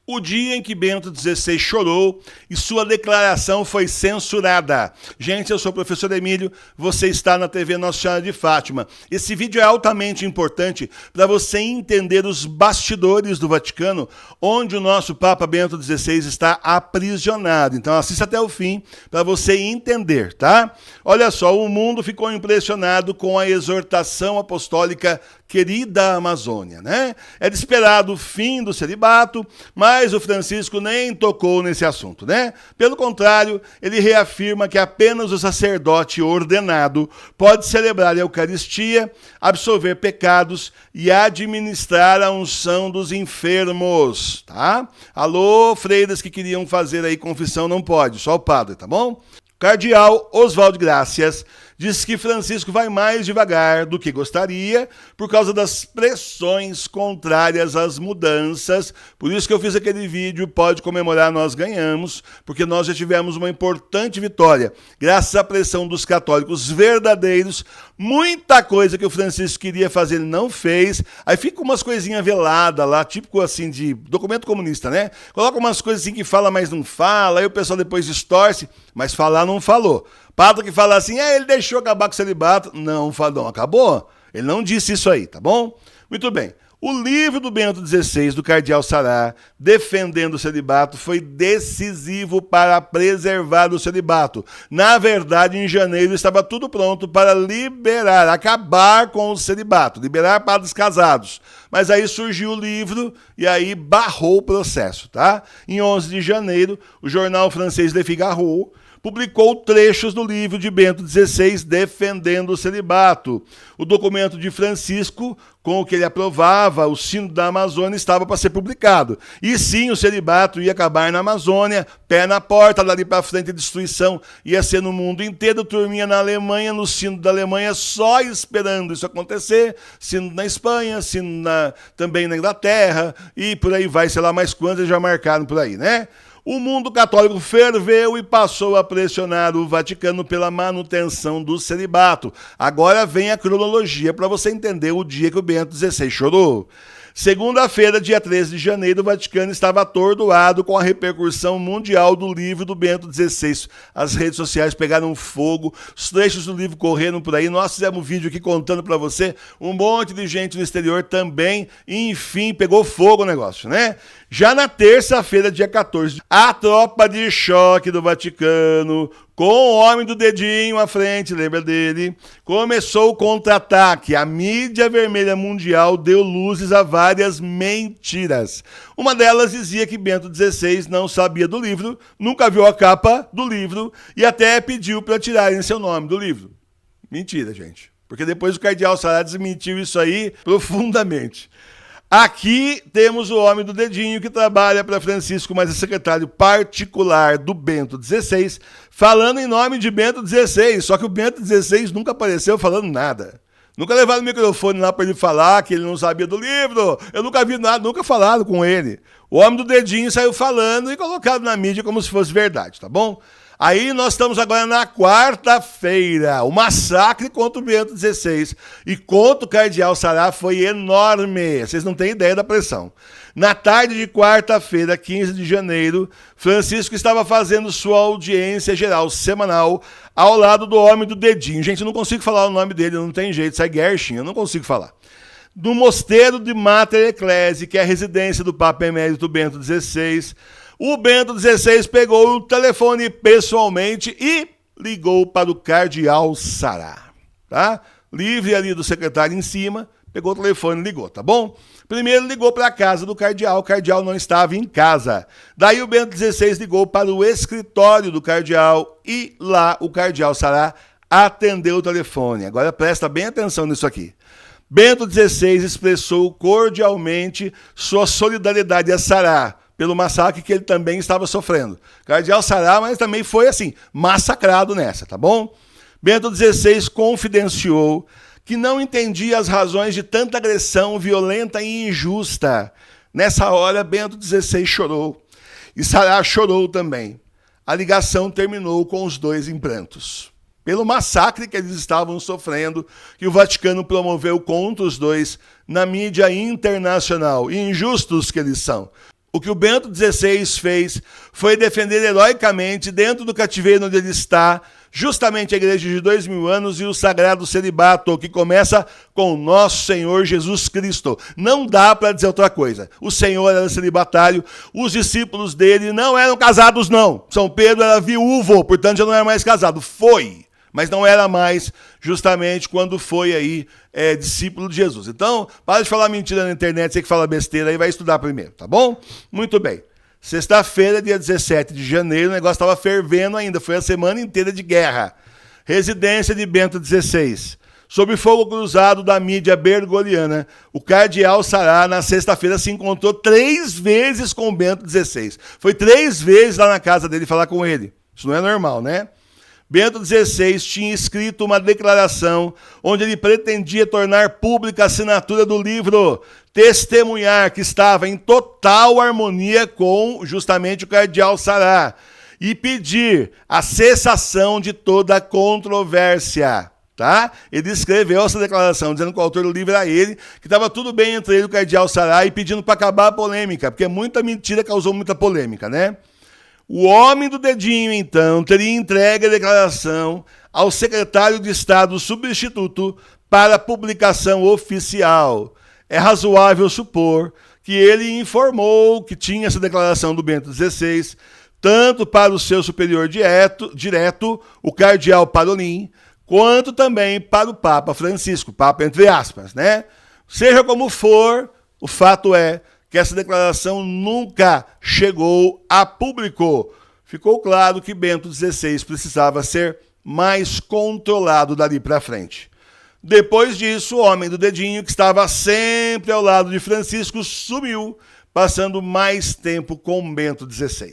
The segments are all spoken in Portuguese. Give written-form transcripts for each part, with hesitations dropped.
o dia em que Bento XVI chorou e sua declaração foi censurada. Gente, eu sou o professor Emílio, você está na TV Nossa Senhora de Fátima. Esse vídeo é altamente importante para você entender os bastidores do Vaticano, onde o nosso Papa Bento XVI está aprisionado. Então assista até o fim para você entender, tá? Olha só, o mundo ficou impressionado com a exortação apostólica Querida Amazônia, né? Era esperado o fim do celibato, mas o Francisco nem tocou nesse assunto, né? Pelo contrário, ele reafirma que apenas o sacerdote ordenado pode celebrar a Eucaristia, absolver pecados e administrar a unção dos enfermos, tá? Alô, freiras que queriam fazer aí confissão, não pode, só o padre, tá bom? Cardeal Oswaldo Gracias diz que Francisco vai mais devagar do que gostaria por causa das pressões contrárias às mudanças. Por isso que eu fiz aquele vídeo, pode comemorar, nós ganhamos, porque nós já tivemos uma importante vitória. Graças à pressão dos católicos verdadeiros, muita coisa que o Francisco queria fazer ele não fez. Aí fica umas coisinhas veladas lá, típico assim de documento comunista, né? Coloca umas coisas assim que fala, mas não fala, aí o pessoal depois distorce, mas falar não falou. Padre que fala assim, ele deixou acabar com o celibato. Não, acabou. Ele não disse isso aí, tá bom? Muito bem. O livro do Bento XVI, do Cardeal Sará, defendendo o celibato, foi decisivo para preservar o celibato. Na verdade, em janeiro, estava tudo pronto para liberar, acabar com o celibato, liberar padres casados. Mas aí surgiu o livro e aí barrou o processo, tá? Em 11 de janeiro, o jornal francês Le Figaro publicou trechos do livro de Bento XVI defendendo o celibato. O documento de Francisco, com o que ele aprovava o Sínodo da Amazônia, estava para ser publicado. E sim, o celibato ia acabar na Amazônia, pé na porta, dali para frente a destruição ia ser no mundo inteiro, turminha na Alemanha, no Sínodo da Alemanha, só esperando isso acontecer, Sínodo na Espanha, Sínodo também na Inglaterra, e por aí vai, sei lá mais quantos já marcaram por aí, né? O mundo católico ferveu e passou a pressionar o Vaticano pela manutenção do celibato. Agora vem a cronologia para você entender o dia que o Bento XVI chorou. Segunda-feira, dia 13 de janeiro, o Vaticano estava atordoado com a repercussão mundial do livro do Bento XVI. As redes sociais pegaram fogo, os trechos do livro correram por aí. Nós fizemos um vídeo aqui contando para você, um monte de gente no exterior também. E, enfim, pegou fogo o negócio, né? Já na terça-feira, dia 14, a tropa de choque do Vaticano, com o homem do dedinho à frente, lembra dele, começou o contra-ataque. A mídia vermelha mundial deu luzes a várias mentiras. Uma delas dizia que Bento XVI não sabia do livro, nunca viu a capa do livro e até pediu para tirarem seu nome do livro. Mentira, gente. Porque depois o cardeal Sará desmentiu isso aí profundamente. Aqui temos o homem do dedinho que trabalha para Francisco, mas é secretário particular do Bento XVI, falando em nome de Bento XVI, só que o Bento XVI nunca apareceu falando nada. Nunca levaram o microfone lá para ele falar que ele não sabia do livro, eu nunca vi nada, nunca falaram com ele. O homem do dedinho saiu falando e colocado na mídia como se fosse verdade, tá bom? Aí nós estamos agora na quarta-feira. O massacre contra o Bento XVI e contra o cardeal Sará foi enorme. Vocês não têm ideia da pressão. Na tarde de quarta-feira, 15 de janeiro, Francisco estava fazendo sua audiência geral semanal ao lado do homem do dedinho. Gente, eu não consigo falar o nome dele, não tem jeito, sai Gershon, eu não consigo falar. Do mosteiro de Mater Ecclesiae, que é a residência do Papa Emérito Bento XVI, o Bento XVI pegou o telefone pessoalmente e ligou para o cardeal Sará, tá? Livre ali do secretário em cima, pegou o telefone e ligou, tá bom? Primeiro ligou para a casa do cardeal, o cardeal não estava em casa. Daí o Bento XVI ligou para o escritório do cardeal e lá o cardeal Sará atendeu o telefone. Agora presta bem atenção nisso aqui. Bento XVI expressou cordialmente sua solidariedade a Sará, pelo massacre que ele também estava sofrendo. Cardeal Sará, mas também foi assim, massacrado nessa, tá bom? Bento XVI confidenciou que não entendia as razões de tanta agressão violenta e injusta. Nessa hora, Bento XVI chorou. E Sará chorou também. A ligação terminou com os dois em prantos. Pelo massacre que eles estavam sofrendo, que o Vaticano promoveu contra os dois na mídia internacional, injustos que eles são. O que o Bento XVI fez foi defender heroicamente, dentro do cativeiro onde ele está, justamente a igreja de 2000 anos e o sagrado celibato, que começa com o nosso Senhor Jesus Cristo. Não dá para dizer outra coisa. O Senhor era celibatário, os discípulos dele não eram casados, não. São Pedro era viúvo, portanto já não era mais casado. Foi, mas não era mais justamente quando foi aí discípulo de Jesus. Então, para de falar mentira na internet, você que fala besteira aí, vai estudar primeiro, tá bom? Muito bem. Sexta-feira, dia 17 de janeiro, o negócio estava fervendo ainda, foi a semana inteira de guerra. Residência de Bento XVI. Sob fogo cruzado da mídia bergoliana, o cardeal Sará, na sexta-feira, se encontrou 3 vezes com Bento XVI. Foi 3 vezes lá na casa dele falar com ele. Isso não é normal, né? Bento XVI tinha escrito uma declaração onde ele pretendia tornar pública a assinatura do livro, testemunhar que estava em total harmonia com justamente o cardeal Sará e pedir a cessação de toda controvérsia. Tá? Ele escreveu essa declaração dizendo que o autor do livro era ele, que estava tudo bem entre ele e o cardeal Sará e pedindo para acabar a polêmica, porque muita mentira causou muita polêmica, né? O homem do dedinho, então, teria entregue a declaração ao secretário de Estado substituto para publicação oficial. É razoável supor que ele informou que tinha essa declaração do Bento XVI, tanto para o seu superior direto, o cardeal Parolin, quanto também para o Papa Francisco, Papa entre aspas, né? Seja como for, o fato é que essa declaração nunca chegou a público. Ficou claro que Bento XVI precisava ser mais controlado dali para frente. Depois disso, o homem do dedinho, que estava sempre ao lado de Francisco, sumiu, passando mais tempo com Bento XVI.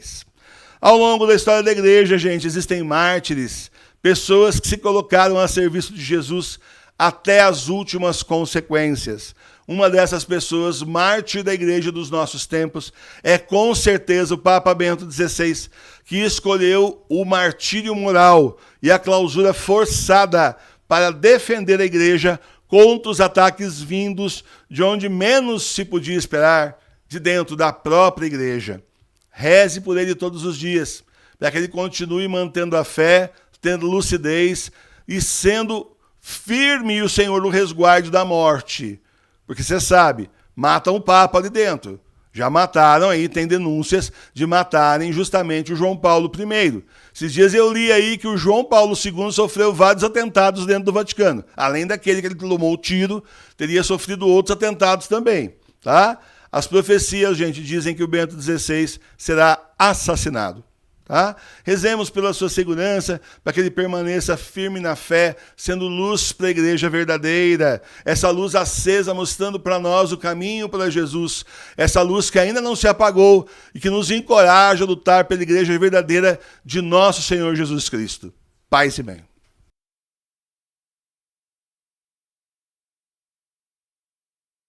Ao longo da história da igreja, gente, existem mártires, pessoas que se colocaram a serviço de Jesus até as últimas consequências. Uma dessas pessoas, mártir da igreja dos nossos tempos, é com certeza o Papa Bento XVI, que escolheu o martírio moral e a clausura forçada para defender a igreja contra os ataques vindos de onde menos se podia esperar, de dentro da própria igreja. Reze por ele todos os dias, para que ele continue mantendo a fé, tendo lucidez e sendo firme e o Senhor no resguardo da morte. Porque você sabe, matam o Papa ali dentro. Já mataram aí, tem denúncias de matarem justamente o João Paulo I. Esses dias eu li aí que o João Paulo II sofreu vários atentados dentro do Vaticano. Além daquele que ele tomou o tiro, teria sofrido outros atentados também. Tá? As profecias, gente, dizem que o Bento XVI será assassinado. Tá? Rezemos pela sua segurança, para que ele permaneça firme na fé, sendo luz para a igreja verdadeira. Essa luz acesa mostrando para nós o caminho para Jesus. Essa luz que ainda não se apagou e que nos encoraja a lutar pela igreja verdadeira de nosso Senhor Jesus Cristo. Paz e bem.